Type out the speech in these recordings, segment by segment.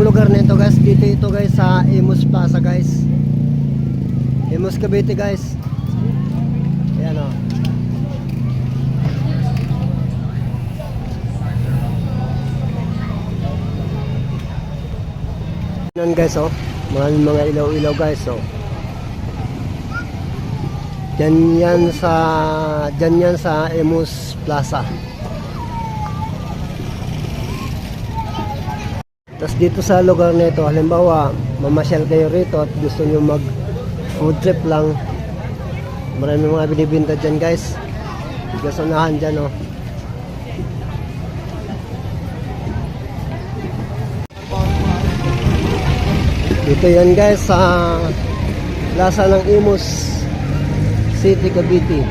yung lugar nito guys. Dito ito guys sa Imus Plaza guys. Imus Cavite guys. Ayan o. Yan guys oh. Mga ilaw-ilaw guys oh. Diyan yan sa Imus Plaza. Tapos dito sa lugar nito, halimbawa mamasyal kayo rito at gusto nyo mag food trip lang, maraming mga binibinta dyan guys. Gasunahan dyan oh. Dito yan guys sa plaza ng Imus City, Cavite.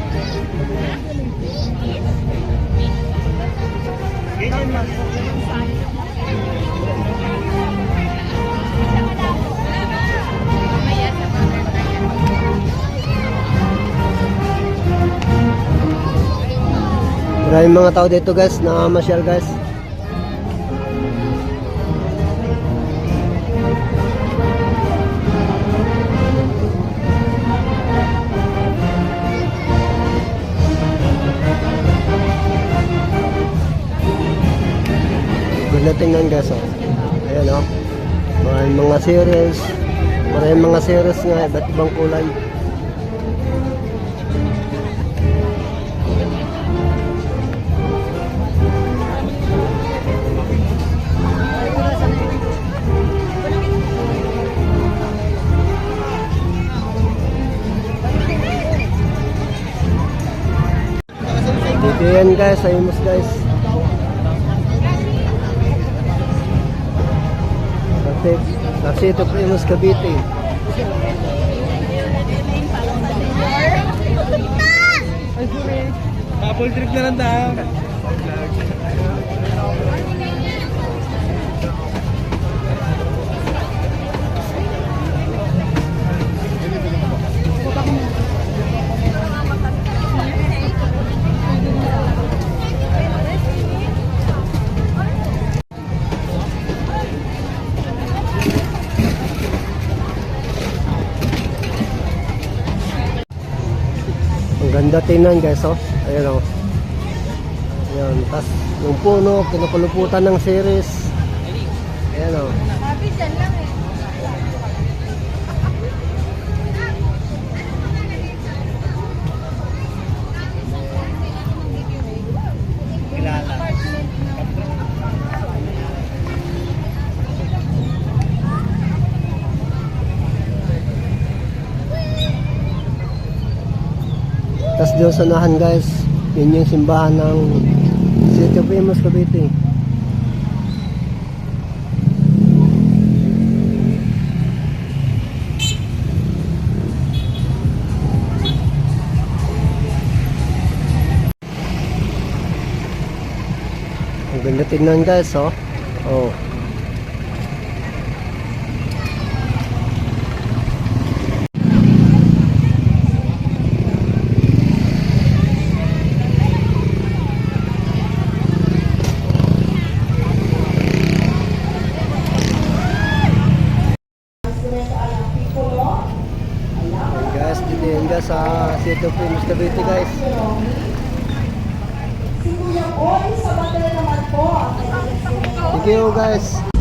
Maraming mga tao dito guys, nakamasyal guys. Ganda tingnan guys oh. Ayan oh. Maraming mga series. Maraming mga series nga, iba't ibang kulay. Dito yan guys, sa Imus guys. Kasi ito po Imus Cavite. Apple trip na lang tayo. Ang ganda tingnan guys oh. Ayan oh. Ayan, tas yung puno kinukuluputan ng series. Ayan oh. Tapos doon sa unahan guys, yun yung simbahan ng City of Imus Cavite. Ang ganda tignan guys oh. Oh. Dito yan sa City of Imus Cavite guys. Thank you guys.